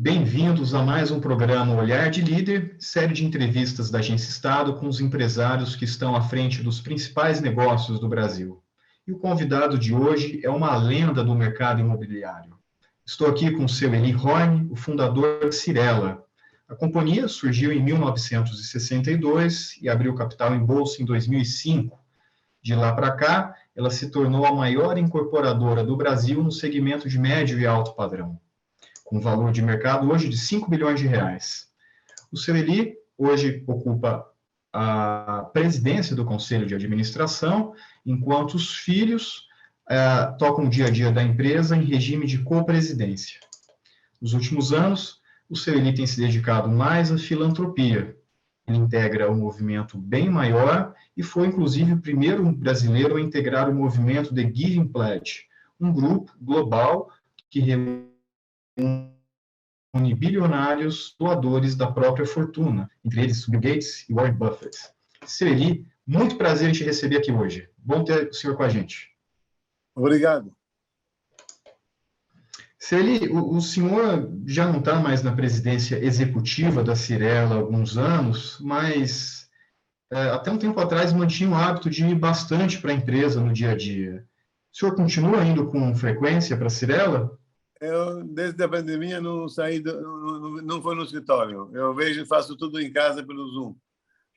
Bem-vindos a mais um programa Olhar de Líder, série de entrevistas da Agência Estado com os empresários que estão à frente dos principais negócios do Brasil. E o convidado de hoje é uma lenda do mercado imobiliário. Estou aqui com o seu Eli Horn, o fundador da Cyrela. A companhia surgiu em 1962 e abriu capital em bolsa em 2005. De lá para cá, ela se tornou a maior incorporadora do Brasil no segmento de médio e alto padrão, com valor de mercado hoje de 5 bilhões de reais. O seu Eli hoje ocupa a presidência do Conselho de Administração, enquanto os filhos tocam o dia a dia da empresa em regime de copresidência. Nos últimos anos, o seu Eli tem se dedicado mais à filantropia. Ele integra o movimento Bem Maior e foi, inclusive, o primeiro brasileiro a integrar o movimento The Giving Pledge, um grupo global que reúne bilionários doadores da própria fortuna, entre eles Bill Gates e Warren Buffett. Seu Eli, muito prazer em te receber aqui hoje. Bom ter o senhor com a gente. Obrigado. Seu Eli, o senhor já não está mais na presidência executiva da Cyrela há alguns anos, mas até um tempo atrás mantinha o hábito de ir bastante para a empresa no dia a dia. O senhor continua indo com frequência para a Cyrela? Eu, desde a pandemia, não saí, não fui no escritório. Eu vejo e faço tudo em casa pelo Zoom.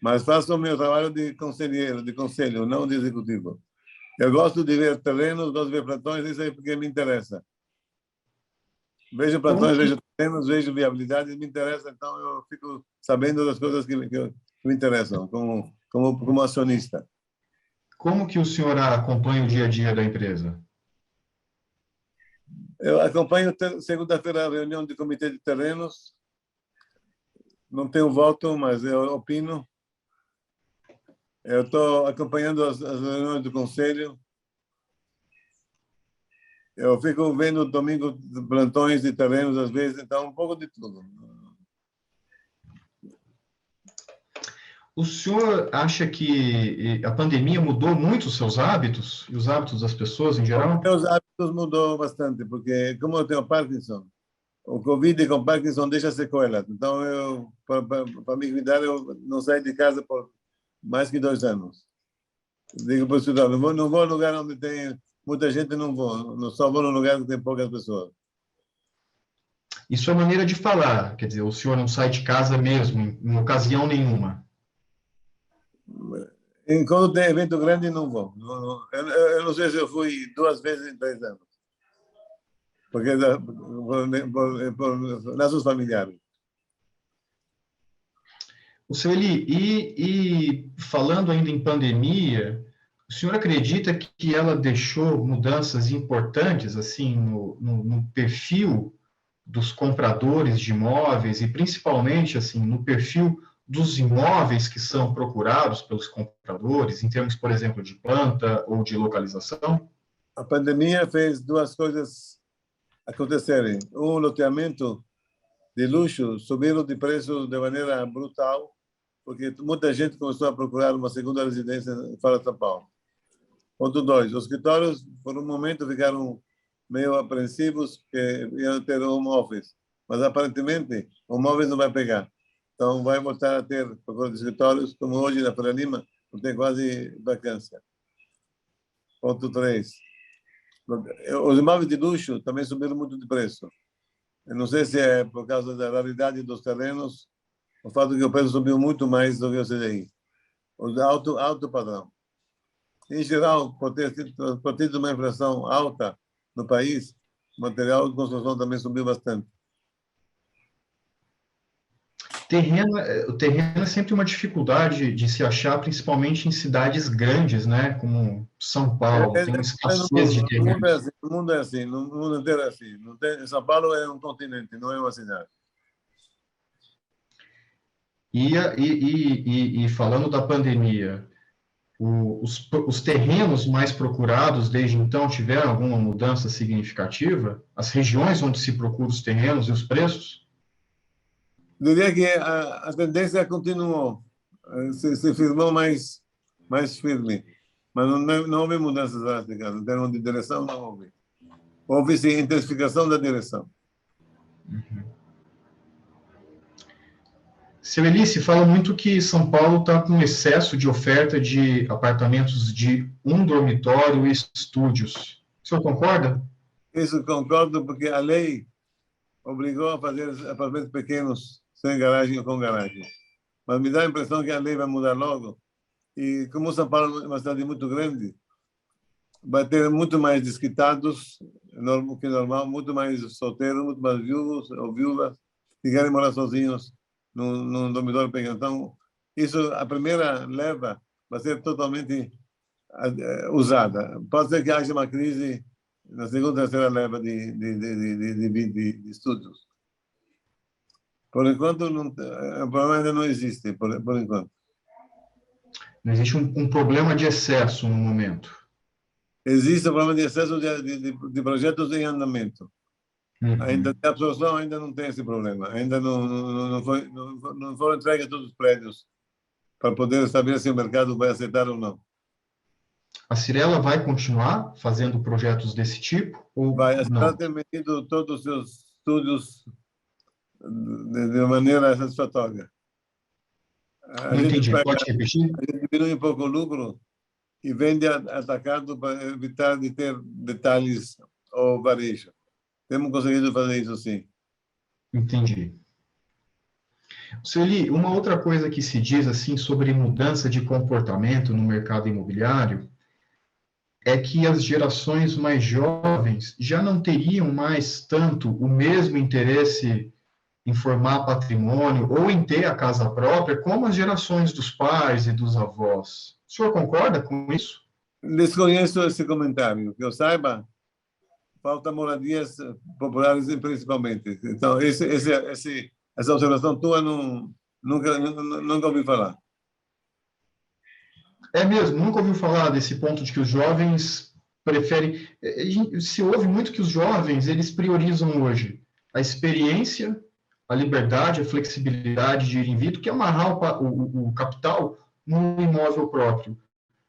Mas faço o meu trabalho de conselheiro, de conselho, não de executivo. Eu gosto de ver terrenos, gosto de ver plantões, isso é porque me interessa. Vejo plantões, vejo terrenos, vejo viabilidade, me interessa, então eu fico sabendo das coisas que me interessam, como acionista. Como que o senhor acompanha o dia a dia da empresa? Eu acompanho segunda-feira a reunião do Comitê de Terrenos. Não tenho voto, mas eu opino. Eu estou acompanhando as reuniões do Conselho. Eu fico vendo domingo plantões de terrenos, às vezes, então um pouco de tudo. O senhor acha que a pandemia mudou muito os seus hábitos e os hábitos das pessoas em geral? Meus hábitos mudou bastante, porque como eu tenho Parkinson, o Covid com Parkinson deixa sequelas. Então, para me cuidar, eu não saio de casa por mais que 2 anos. Digo para o estudar, não vou a lugar onde tem muita gente, não vou. Só vou no lugar que tem poucas pessoas. Isso é maneira de falar, quer dizer, o senhor não sai de casa mesmo, em ocasião nenhuma. Quando tem evento grande, não vou. Eu não sei se eu fui 2 vezes em 3 anos. Porque por laços familiares. O seu Eli, e falando ainda em pandemia, o senhor acredita que ela deixou mudanças importantes assim no perfil dos compradores de imóveis e principalmente assim no perfil dos imóveis que são procurados pelos compradores, em termos, por exemplo, de planta ou de localização? A pandemia fez 2 coisas acontecerem. Um, loteamento de luxo subiram de preço de maneira brutal, porque muita gente começou a procurar uma segunda residência fora de São Paulo. Ponto 2, os escritórios, por um momento, ficaram meio apreensivos que iam ter home office, mas aparentemente o home office não vai pegar. Então, vai voltar a ter procura de escritórios, como hoje na Faria Lima, não tem quase vacância. Ponto 3, os imóveis de luxo também subiram muito de preço. Eu não sei se é por causa da raridade dos terrenos, o fato que o preço subiu muito mais do que o CDI. O alto padrão. Em geral, por ter tido uma inflação alta no país, o material de construção também subiu bastante. O terreno é sempre uma dificuldade de se achar, principalmente em cidades grandes, né, como São Paulo. Tem uma escassez de terreno. O mundo é assim, no mundo inteiro é assim. Não tem, São Paulo é um continente, não é uma cidade. E falando da pandemia, os terrenos mais procurados desde então tiveram alguma mudança significativa? As regiões onde se procura os terrenos e os preços? Diria que a tendência continuou, se firmou mais firme, mas não houve mudanças drásticas. Em termos de direção, não houve. Houve sim intensificação da direção. Uhum. Seu Eli, se fala muito que São Paulo está com excesso de oferta de apartamentos de um dormitório e estúdios. O senhor concorda? Isso concordo, porque a lei obrigou a fazer apartamentos pequenos, sem garagem ou com garagem. Mas me dá a impressão que a lei vai mudar logo. E como São Paulo é uma cidade muito grande, vai ter muito mais desquitados que normal, muito mais solteiros, muito mais viúvos ou viúvas que querem morar sozinhos num dormitório pequeno. Então, isso, a primeira leva vai ser totalmente usada. Pode ser que haja uma crise na segunda e terceira leva de estudos. Por enquanto, não, o problema ainda não existe, por enquanto. Não existe um problema de excesso no momento. Existe o problema de excesso de projetos em andamento. Uhum. Ainda a absorção ainda não tem esse problema. Ainda não foram entregues todos os prédios para poder saber se o mercado vai aceitar ou não. A Cyrela vai continuar fazendo projetos desse tipo ou Vai não? estar terminando todos os seus estudos de maneira satisfatória. Não entendi. Pode repetir? A gente diminui um pouco o lucro e vende atacado para evitar de ter detalhes ou varejo. Temos conseguido fazer isso, sim. Entendi. Sueli, uma outra coisa que se diz assim sobre mudança de comportamento no mercado imobiliário é que as gerações mais jovens já não teriam mais tanto o mesmo interesse em formar patrimônio ou em ter a casa própria como as gerações dos pais e dos avós. O senhor concorda com isso? Desconheço esse comentário. Que eu saiba, falta moradias populares principalmente. Então, essa observação tua nunca ouvi falar. É mesmo, nunca ouviu falar desse ponto de que os jovens preferem. Se ouve muito que os jovens eles priorizam hoje a experiência, a liberdade, a flexibilidade de ir e vir, do que amarrar o capital no imóvel próprio.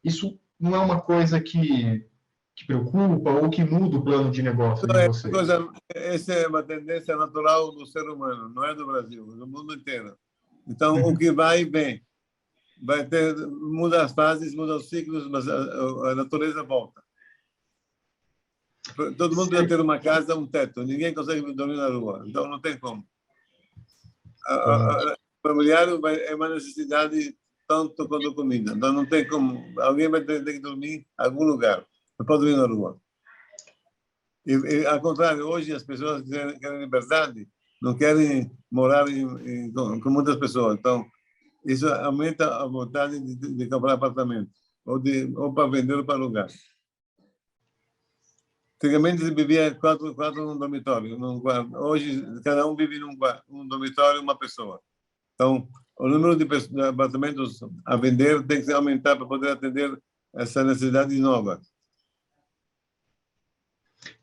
Isso não é uma coisa que preocupa ou que muda o plano de negócio de vocês? Essa é uma tendência natural do ser humano, não é do Brasil, é do mundo inteiro. Então, o que vai e vem. Muda as fases, muda os ciclos, mas a natureza volta. Todo mundo precisa ter uma casa, um teto. Ninguém consegue dormir na rua, então não tem como. O imobiliário é uma necessidade tanto quanto comida. Então não tem como. Alguém vai ter que dormir em algum lugar. Não pode dormir na rua. E ao contrário, hoje as pessoas querem liberdade, não querem morar com muitas pessoas. Então, isso aumenta a vontade de comprar apartamento, ou para vender ou para alugar. Antigamente se vivia quatro num dormitório. Hoje, cada um vive num dormitório, uma pessoa. Então, o número de apartamentos a vender tem que aumentar para poder atender essa necessidade nova.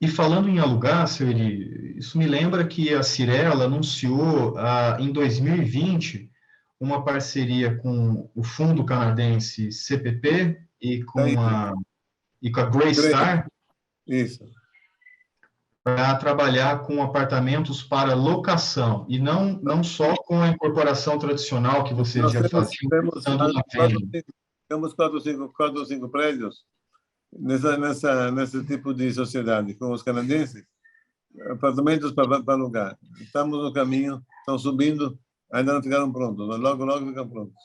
E falando em alugar, seu Eli, isso me lembra que a Cyrela anunciou em 2020 uma parceria com o fundo canadense CPP e com a Greystar para trabalhar com apartamentos para locação e não só com a incorporação tradicional que vocês já faziam. Temos 4 ou 5 prédios nesse tipo de sociedade, com os canadenses, apartamentos para alugar. Estamos no caminho, estão subindo, ainda não ficaram prontos, mas logo ficam prontos.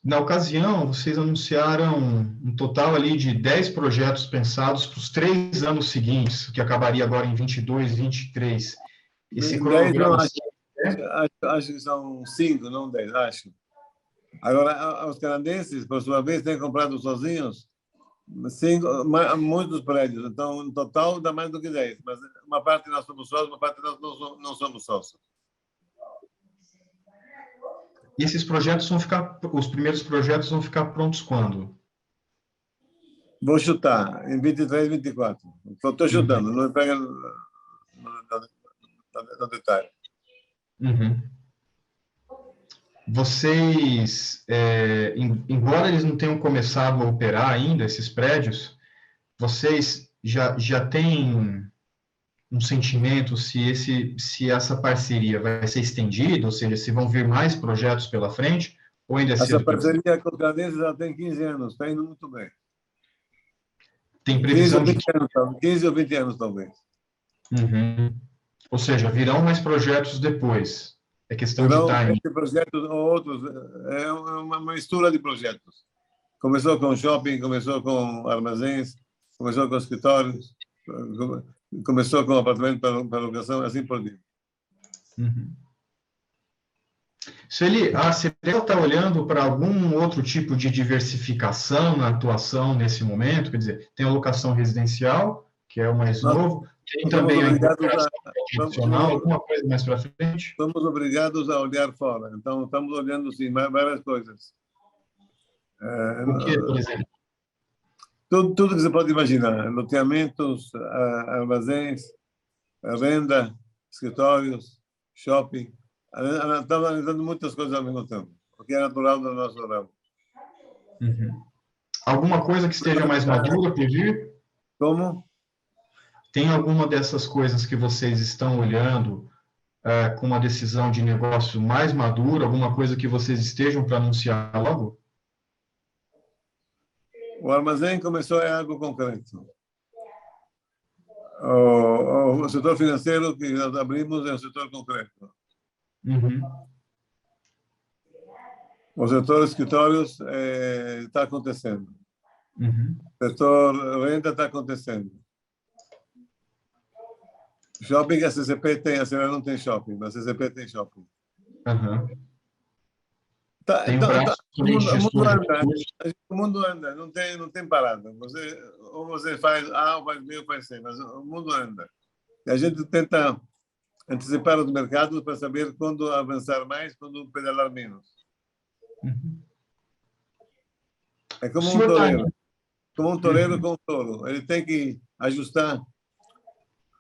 Na ocasião, vocês anunciaram um total ali de 10 projetos pensados para os 3 anos seguintes, que acabaria agora em 22, 23. Esse cronograma... Acho que são 5, não 10, acho. Agora, os canadenses, por sua vez, têm comprado sozinhos muitos prédios. Então, no total, dá mais do que 10. Mas uma parte nós somos sócios, uma parte nós não somos sócios. E esses projetos os primeiros projetos vão ficar prontos quando? Vou chutar, em 23, 24. Estou chutando, não me pega no detalhe. Uhum. Vocês, embora eles não tenham começado a operar ainda, esses prédios, vocês já têm um sentimento se essa parceria vai ser estendida, ou seja, se vão vir mais projetos pela frente, ou ainda é Essa cedo para dizer? parceria com os canadenses já tem 15 anos, está indo muito bem. Tem 15 ou previsão de 20 anos, 15 ou 20 anos, talvez. Uhum. Ou seja, virão mais projetos depois. É questão de Então, timing. esse projeto ou outros, é uma mistura de projetos. Começou com shopping, começou com armazéns, começou com escritórios, começou com apartamento para locação, assim por diante. Uhum. Sueli, a CETEL está olhando para algum outro tipo de diversificação na atuação nesse momento? Quer dizer, tem a locação residencial, que é o mais Nós novo, tem somos também a obrigados incorporação tradicional, alguma coisa mais para frente? somos obrigados a olhar fora. Então, estamos olhando, sim, várias coisas. O que, por exemplo? Tudo que você pode imaginar, loteamentos, armazéns, venda, escritórios, shopping. Estamos analisando muitas coisas ao mesmo tempo, porque é natural do nosso ramo. Uhum. Alguma coisa que esteja mais madura por vir? Como? Tem alguma dessas coisas que vocês estão olhando com uma decisão de negócio mais madura, alguma coisa que vocês estejam para anunciar logo? O armazém começou é algo concreto. O setor financeiro que nós abrimos é um setor concreto. Uhum. O setor escritórios está acontecendo. Uhum. O setor renda está acontecendo. Shopping, a CCP tem, a senhora não tem shopping, mas a CCP tem shopping. Uhum. Tá, Tem um braço o de mundo gestor de anda, recursos. o mundo anda, não tem parada. Ou você faz A, ou faz B, ou faz C, mas o mundo anda. E a gente tenta antecipar os mercados para saber quando avançar mais, quando pedalar menos. Uhum. É O senhor está... como um toureiro com um touro. Ele tem que ajustar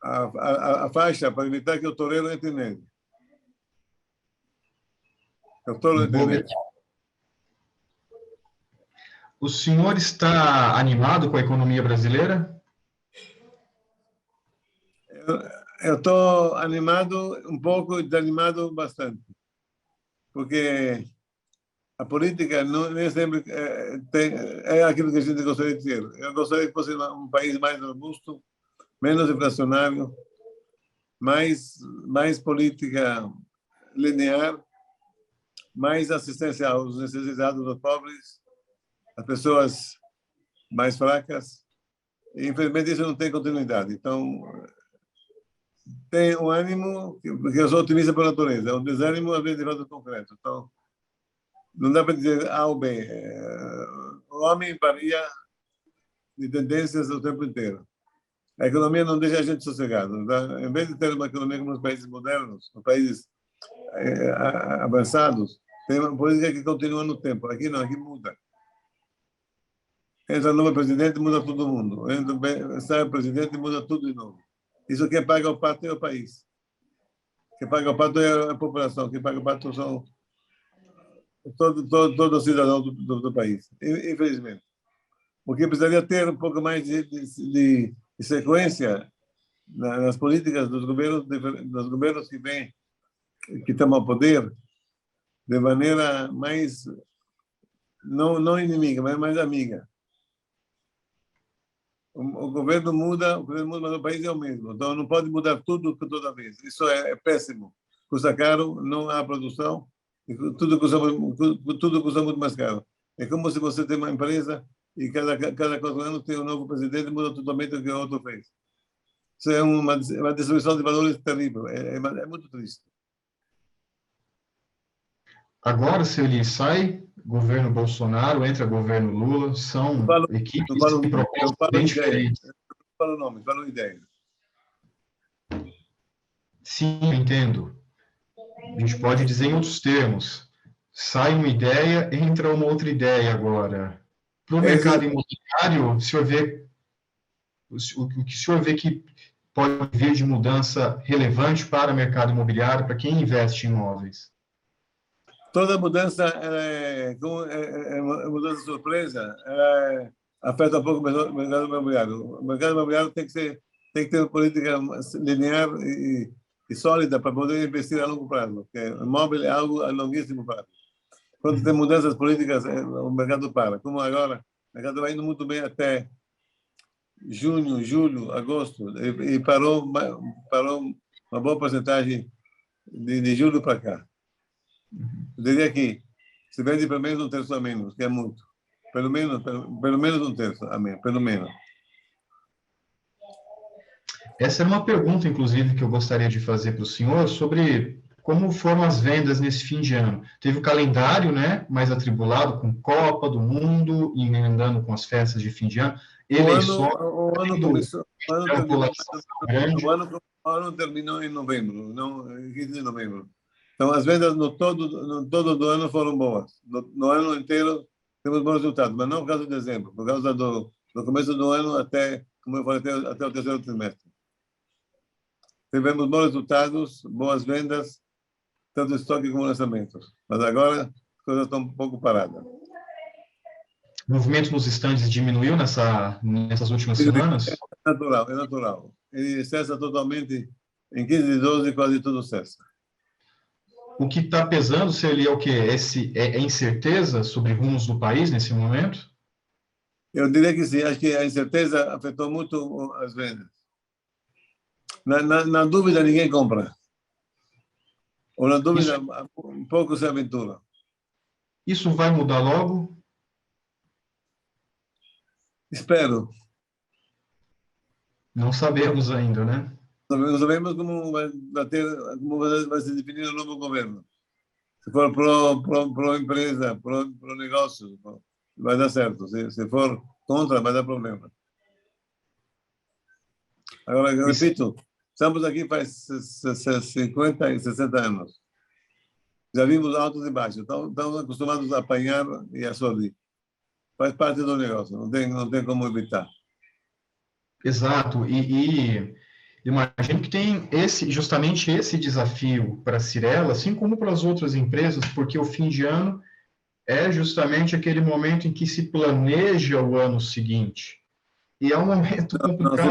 a faixa para evitar que o toureiro entre nele. Que o touro entre nele. O senhor está animado com a economia brasileira? Eu estou animado um pouco e desanimado bastante, porque a política não nem sempre é aquilo que a gente gostaria de ter. Eu gostaria que fosse um país mais robusto, menos inflacionário, mais política linear, mais assistência aos necessitados, aos pobres, às pessoas mais fracas. E, infelizmente, isso não tem continuidade. Então, tem o ânimo, porque eu sou otimista por natureza, o desânimo, às vezes, de fato concreto. Então, não dá para dizer A ou B. O homem varia de tendências o tempo inteiro. A economia não deixa a gente sossegado. Tá? Em vez de ter uma economia como nos países modernos, nos países avançados, tem uma política que continua no tempo. Aqui não, aqui muda. Entra novo presidente, muda todo mundo. Sai o presidente, muda tudo de novo. Isso quem paga o pato é o país. Quem paga o pato é a população. Quem paga o pato são todo o cidadão do país. Infelizmente. Porque precisaria ter um pouco mais de sequência nas políticas dos governos que vêm, que estão ao poder, de maneira mais, não inimiga, mas mais amiga. O governo muda, mas o país é o mesmo. Então, não pode mudar tudo toda vez. Isso é péssimo. Custa caro, não há produção, tudo custa muito mais caro. É como se você tem uma empresa e cada 4 anos tem um novo presidente e muda totalmente o que o outro fez. Isso é uma destruição de valores terrível. É muito triste. Agora, se ele sai, governo Bolsonaro, entra governo Lula, são equipes e propostas bem diferentes. Não falo nome, falo ideia. Sim, eu entendo. A gente pode dizer em outros termos. Sai uma ideia, entra uma outra ideia agora. Para o mercado imobiliário, o senhor vê o que o senhor vê que pode vir de mudança relevante para o mercado imobiliário, para quem investe em imóveis? Toda mudança é uma mudança surpresa, afeta um pouco o mercado imobiliário. O mercado imobiliário tem tem que ter uma política linear e sólida para poder investir a longo prazo, porque o imóvel é algo a longuíssimo prazo. Quando tem mudanças políticas, o mercado para. Como agora, o mercado vai indo muito bem até junho, julho, agosto, e parou uma boa porcentagem de julho para cá. Eu diria que se vende pelo menos um terço a menos, que é muito. Pelo menos um terço a menos, pelo menos. Essa é uma pergunta, inclusive, que eu gostaria de fazer para o senhor sobre como foram as vendas nesse fim de ano. Teve o calendário, né, mais atribulado, com Copa do Mundo, emendando com as festas de fim de ano, eleições, o ano começou, grande. o ano terminou em novembro, não, em 15 de novembro. Então, as vendas no todo do ano foram boas. No ano inteiro, temos bons resultados, mas não por causa de dezembro, por causa do começo do ano até, como eu falei, até o terceiro trimestre. Tivemos bons resultados, boas vendas, tanto estoque como lançamentos. Mas agora, as coisas estão um pouco paradas. O movimento nos estandes diminuiu nessas últimas semanas? É natural, é natural. Ele cessa totalmente, em 15 de 12, quase tudo cessa. O que está pesando seria o quê? É incerteza sobre rumos do país nesse momento? Eu diria que sim, acho que a incerteza afetou muito as vendas. Na dúvida, ninguém compra. Ou na dúvida, um pouco se aventura. Isso vai mudar logo? Espero. Não sabemos ainda, né? Não sabemos como vai se definir o novo governo. Se for pro empresa, pro negócio, vai dar certo. Se for contra, vai dar problema. Agora, eu repito, estamos aqui faz 50 e 60 anos. Já vimos altos e baixos. Estamos acostumados a apanhar e a sorrir. Faz parte do negócio, não tem como evitar. Exato. E imagino que tem justamente esse desafio para a Cyrela, assim como para as outras empresas, porque o fim de ano é justamente aquele momento em que se planeja o ano seguinte. E é um momento complicado.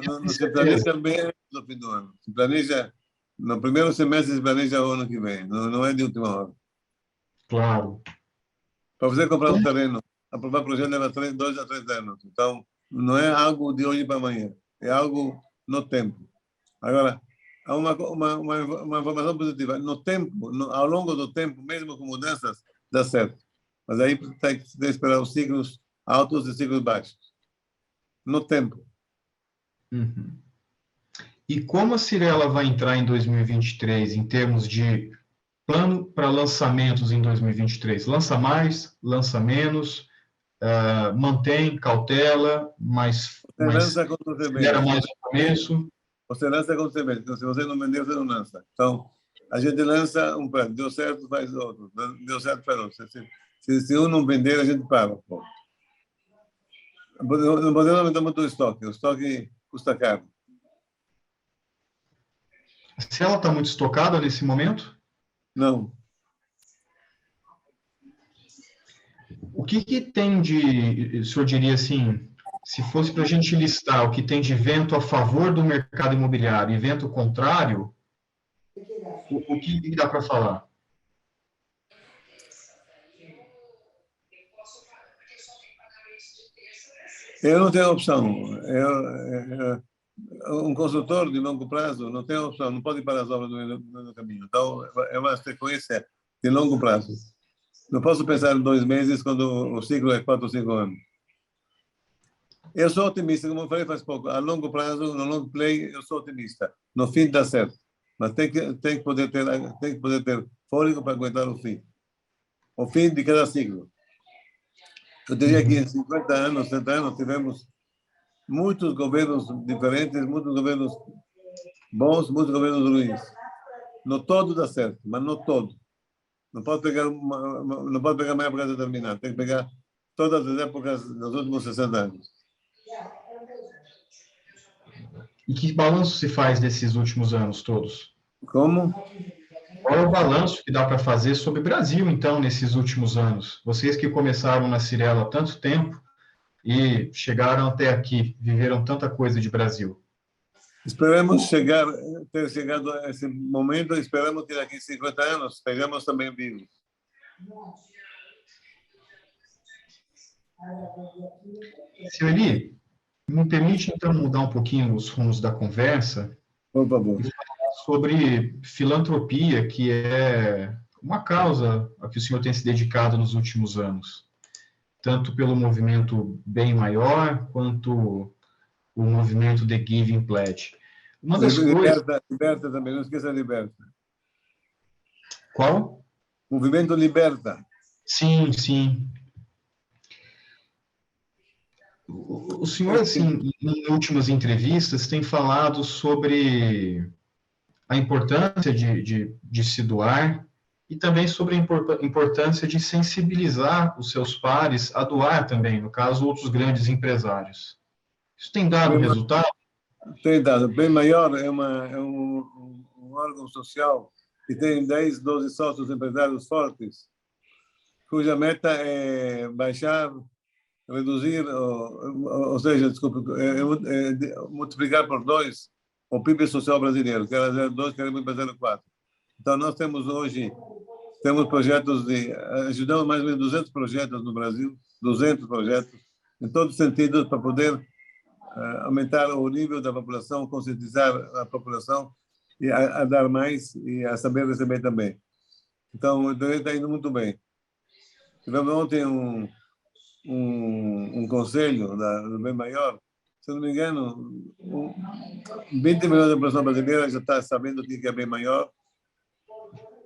Não se planeja bem no fim do ano. Se planeja, no primeiro semestre se planeja o ano que vem, não é de última hora. Claro. Para você comprar um terreno, aprovar projeto leva 2 a 3 anos. Então, não é algo de hoje para amanhã, é algo no tempo. Agora, há uma informação positiva. No tempo, ao longo do tempo, mesmo com mudanças, dá certo. Mas aí tem que esperar os ciclos altos e ciclos baixos. No tempo. Uhum. E como a Cyrela vai entrar em 2023 em termos de plano para lançamentos em 2023? Lança mais, lança menos, mantém cautela, mas era mais no começo? Você lança quando você vende. Então, se você não vender, você não lança. Então, a gente lança um plano. Deu certo, faz outro. Deu certo, faz outro. Se um não vender, a gente para. Pô. Não podemos aumentar muito o estoque. O estoque custa caro. Se ela está muito estocada nesse momento? Não. O que tem de, o senhor diria assim, se fosse para a gente listar o que tem de vento a favor do mercado imobiliário e vento contrário, o que dá para falar? Eu não tenho opção. Um consultor de longo prazo não tem opção, não pode parar as obras no caminho. Então, é uma sequência de longo prazo. Não posso pensar em 2 meses quando o ciclo é 4 ou 5 anos. Eu sou otimista, como eu falei faz pouco. A longo prazo, no long play, eu sou otimista. No fim dá certo. Mas tem que poder ter fôlego para aguentar o fim. O fim de cada ciclo. Eu diria que em 50 anos, 60 anos, tivemos muitos governos diferentes, muitos governos bons, muitos governos ruins. No todo dá certo, mas no todo. Não pode pegar uma época determinada, tem que pegar todas as épocas dos últimos 60 anos. E que balanço se faz desses últimos anos todos? Como? Qual é o balanço que dá para fazer sobre o Brasil, então, nesses últimos anos? Vocês que começaram na Cyrela há tanto tempo e chegaram até aqui, viveram tanta coisa de Brasil. Esperamos ter chegado a esse momento, esperamos que daqui a 50 anos estejamos também vivos. Senhor Eli, me permite, então, mudar um pouquinho os rumos da conversa Por favor. e falar sobre filantropia, que é uma causa a que o senhor tem se dedicado nos últimos anos, tanto pelo movimento Bem Maior, quanto o movimento The Giving Pledge. Uma das coisas... Liberta também, não esqueça Liberta. Qual? Movimento Liberta. Sim, sim. O senhor, assim, em últimas entrevistas, tem falado sobre a importância de se doar e também sobre a importância de sensibilizar os seus pares a doar também, no caso, outros grandes empresários. Isso tem dado resultado? Tem dado. Bem Maior é um órgão social que tem 10, 12 sócios empresários fortes, cuja meta é baixar, reduzir, ou seja, desculpe, multiplicar por 2 o PIB social brasileiro, que era 0,2, queremos para 0,4. Então, nós temos hoje, projetos ajudamos mais ou menos 200 projetos no Brasil, 200 projetos, em todos os sentidos, para poder aumentar o nível da população, conscientizar a população e a dar mais e a saber receber também. Então, está indo muito bem. Tivemos ontem um conselho do Bem Maior, se não me engano, 20 milhões da população brasileira já está sabendo o que é Bem Maior.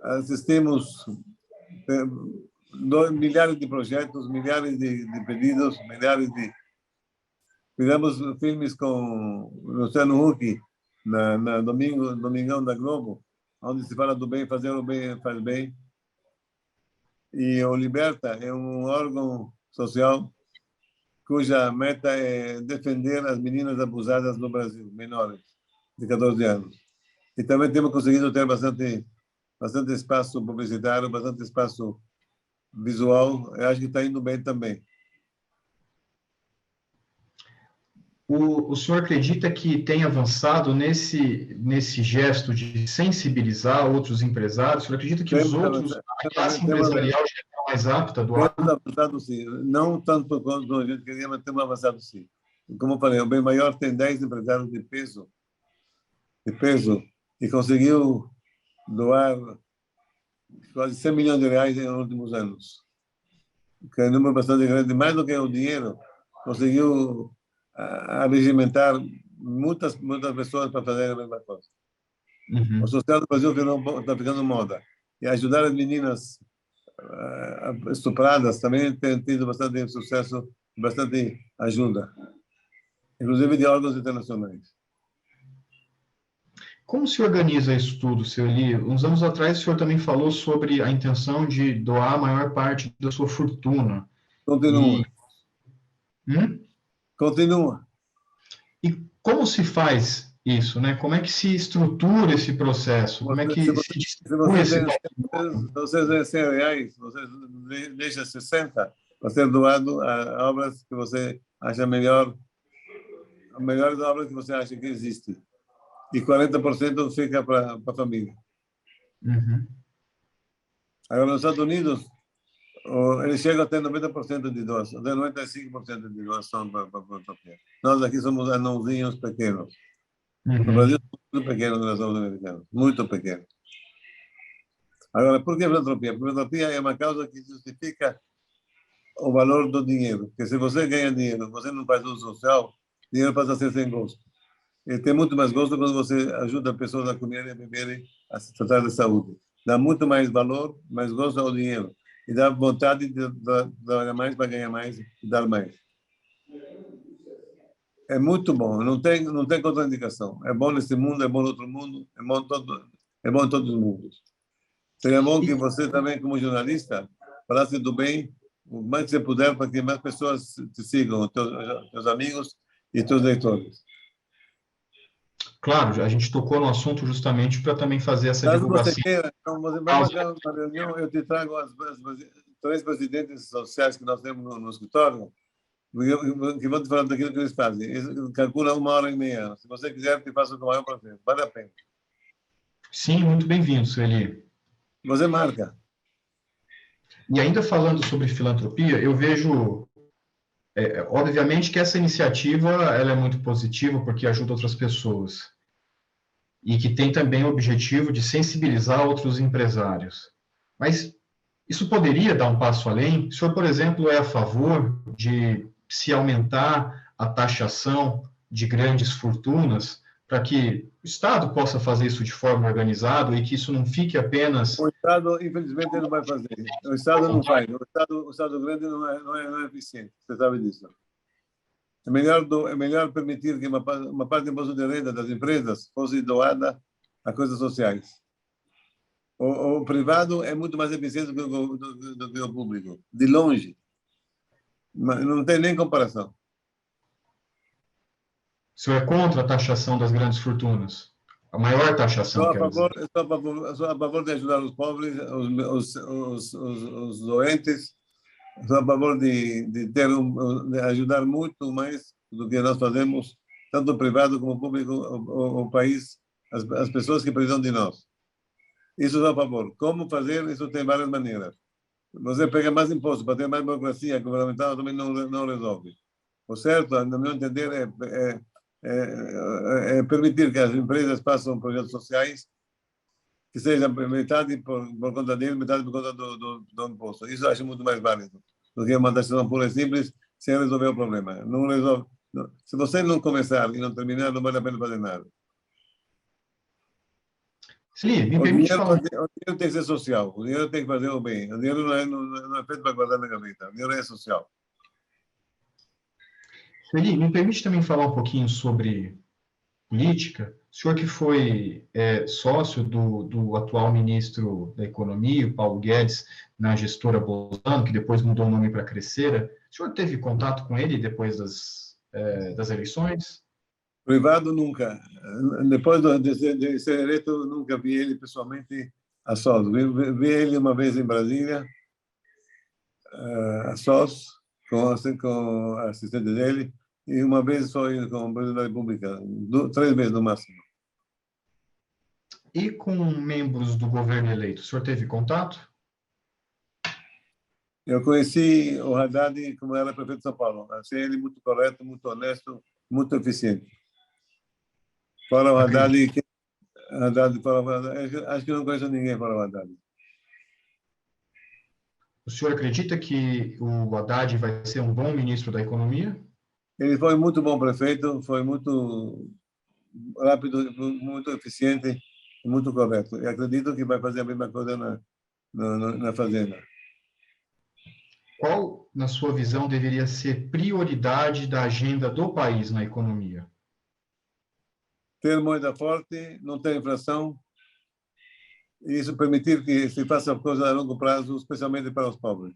Assistimos milhares de projetos, milhares de pedidos, milhares de... Fizemos filmes com Luciano Huck, na Domingão da Globo, onde se fala do bem, fazer o bem faz bem. E o Liberta é um órgão social cuja meta é defender as meninas abusadas no Brasil, menores de 14 anos. E também temos conseguido ter bastante espaço publicitário, bastante espaço visual. Eu acho que está indo bem também. O senhor acredita que tem avançado nesse gesto de sensibilizar outros empresários? O senhor acredita que a classe empresarial já está mais apta a doar? Temos avançado, sim. Não tanto quanto a gente queria, mas temos avançado, sim. Como eu falei, o Bem Maior tem 10 empresários de peso, e conseguiu doar quase 100 milhões de reais nos últimos anos. Que é um número bastante grande, mais do que o dinheiro, conseguiu regimentar muitas pessoas para fazer a mesma coisa. Uhum. O social do Brasil está ficando moda. E ajudar as meninas estupradas também tem tido bastante sucesso, bastante ajuda, inclusive de órgãos internacionais. Como se organiza isso tudo, seu Eli? Uns anos atrás, o senhor também falou sobre a intenção de doar a maior parte da sua fortuna. Continua. Continua. E como se faz isso, né? Como é que se estrutura esse processo? Como é que se distribui esse... Se você tem 100 reais, você deixa 60 para ser doado a obras que você acha melhor, as melhores obras que você acha que existe. E 40% fica para a família. Uhum. Agora, nos Estados Unidos, eles chegam até 90% de doação, até 95% de doação para a filantropia. Nós aqui somos anãozinhos pequenos. Uhum. No Brasil, muito pequeno nos Estados Americanos, muito pequeno. Agora, por que filantropia? Porque filantropia é uma causa que justifica o valor do dinheiro. Porque se você ganha dinheiro, você não faz uso social, o dinheiro passa a ser sem gosto. E tem muito mais gosto quando você ajuda pessoas a comerem, a beberem, a se tratar de saúde. Dá muito mais valor, mais gosto ao dinheiro. E dá vontade de trabalhar mais para ganhar mais e dar mais. É muito bom, não tem contraindicação. É bom nesse mundo, é bom no outro mundo, é bom em todos os mundos. Seria bom que você também, como jornalista, falasse do bem o mais que você puder para que mais pessoas te sigam, teus amigos e teus leitores. Claro, a gente tocou no assunto justamente para também fazer essa Caso divulgação. você queira, então, você vai marcar uma reunião, eu te trago as 3 presidentes sociais que nós temos no escritório, que vão te falar daquilo que eles fazem. Eles calculam 1h30. Se você quiser, te faço com o maior prazer. Vale a pena. Sim, muito bem-vindo, Sueli. Você marca. E ainda falando sobre filantropia, eu vejo, obviamente, que essa iniciativa ela é muito positiva porque ajuda outras pessoas e que tem também o objetivo de sensibilizar outros empresários. Mas isso poderia dar um passo além? O senhor, por exemplo, é a favor de se aumentar a taxação de grandes fortunas para que o Estado possa fazer isso de forma organizada e que isso não fique apenas... O Estado, infelizmente, não vai fazer. O Estado não faz. O Estado grande não é eficiente. Você sabe disso. É melhor permitir que uma parte do imposto de renda das empresas fosse doada a coisas sociais. O privado é muito mais eficiente do que o público, de longe. Mas não tem nem comparação. O senhor é contra a taxação das grandes fortunas? A maior taxação, quero dizer. Sou a favor de ajudar os pobres, os doentes. Sou a favor de ajudar muito mais do que nós fazemos, tanto o privado como o público, o país, as pessoas que precisam de nós. Isso sou a favor. Como fazer? Isso tem várias maneiras. Você pega mais impostos para ter mais burocracia governamental, também não resolve. O certo, no meu entender, é permitir que as empresas façam projetos sociais que seja metade por conta dele, metade por conta do imposto. Isso eu acho muito mais válido do que uma taxação pura e simples sem resolver o problema. Não resolve. Não. Se você não começar e não terminar, não vale a pena fazer nada. Sim, me permite falar. O dinheiro tem que ser social. O dinheiro tem que fazer o bem. O dinheiro não é feito para guardar na gaveta. O dinheiro é social. Eli, me permite também falar um pouquinho sobre política. O senhor que foi sócio do atual ministro da Economia, o Paulo Guedes, na gestora Bolsonaro, que depois mudou o nome para Crescera. O senhor teve contato com ele depois das eleições? Privado, nunca. Depois de ser eleito, nunca vi ele pessoalmente a sós. Vi ele uma vez em Brasília, a sós, com a assistente dele, e uma vez só com o presidente da República, 3 vezes no máximo. E com membros do governo eleito, o senhor teve contato? Eu conheci o Haddad como era prefeito de São Paulo. Achei ele muito correto, muito honesto, muito eficiente. Fora o Haddad, acho que não conheço ninguém fora o Haddad. O senhor acredita que o Haddad vai ser um bom ministro da Economia? Ele foi muito bom prefeito, foi muito rápido, muito eficiente, muito correto. E acredito que vai fazer a mesma coisa na Fazenda. Qual, na sua visão, deveria ser prioridade da agenda do país na economia? Ter moeda forte, não ter inflação, e isso permitir que se faça coisas a longo prazo, especialmente para os pobres.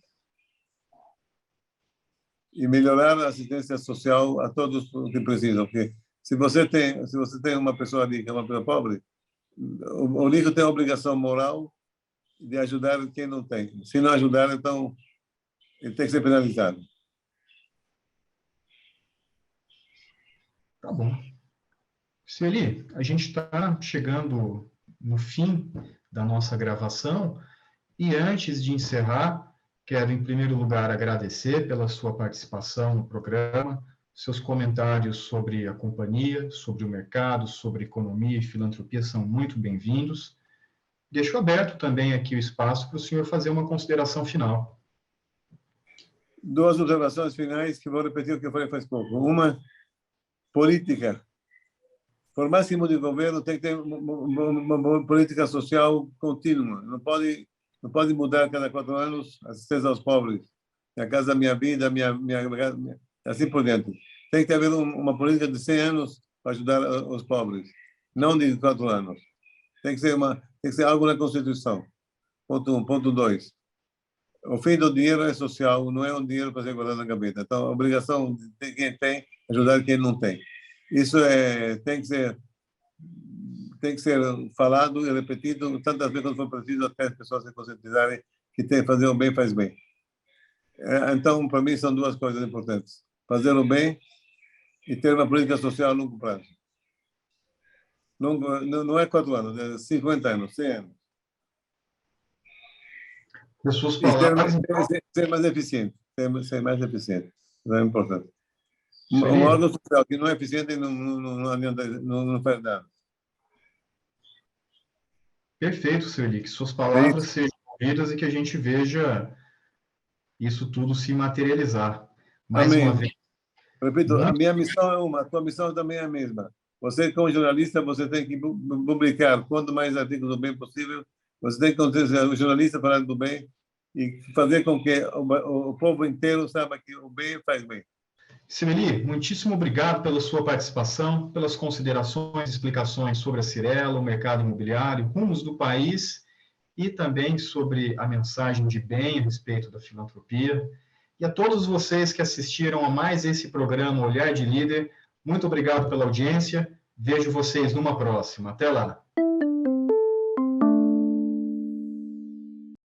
E melhorar a assistência social a todos os que precisam. Porque se você tem uma pessoa rica, uma pessoa pobre, o rico tem a obrigação moral de ajudar quem não tem. Se não ajudar, então ele tem que ser penalizado. Tá bom. Sueli, a gente está chegando no fim da nossa gravação e antes de encerrar, quero em primeiro lugar agradecer pela sua participação no programa, seus comentários sobre a companhia, sobre o mercado, sobre economia e filantropia são muito bem-vindos. Deixo aberto também aqui o espaço para o senhor fazer uma consideração final. 2 observações finais que vou repetir o que eu falei faz pouco. Uma, política. Por mais que mude o governo, tem que ter uma política social contínua. Não pode mudar a cada 4 anos a assistência aos pobres. A Casa Minha Vida, assim por diante. Tem que haver uma política de 100 anos para ajudar os pobres, não de 4 anos. Tem que ser algo na Constituição. Ponto 1. Ponto 2. O fim do dinheiro é social, não é um dinheiro para ser guardado na gaveta. Então, a obrigação de quem tem ajudar quem não tem. Isso tem que ser falado e repetido tantas vezes quanto for preciso até as pessoas se conscientizarem que fazer o bem faz bem. Então, para mim, são 2 coisas importantes. fazer o bem e ter uma política social a longo prazo. Não é 4 anos, é 50 anos, 100 anos. As suas E palavras, então, ser mais eficiente. Ser mais eficiente. Isso é importante. Um Sueli, órgão social que não é eficiente não faz nada. perfeito, Sueli, que suas É palavras isso. sejam ouvidas e que a gente veja isso tudo se materializar. Mais uma Amém. vez, Repito, a muito minha missão é uma, a tua missão também é a mesma. Você, como jornalista, você tem que publicar quanto mais artigos do bem possível. Você tem que ser um jornalista falando do bem e fazer com que o povo inteiro saiba que o bem faz bem. Sueli, muitíssimo obrigado pela sua participação, pelas considerações e explicações sobre a Cirela, o mercado imobiliário, rumos do país e também sobre a mensagem de bem a respeito da filantropia. E a todos vocês que assistiram a mais esse programa Olhar de Líder, muito obrigado pela audiência. Vejo vocês numa próxima. Até lá.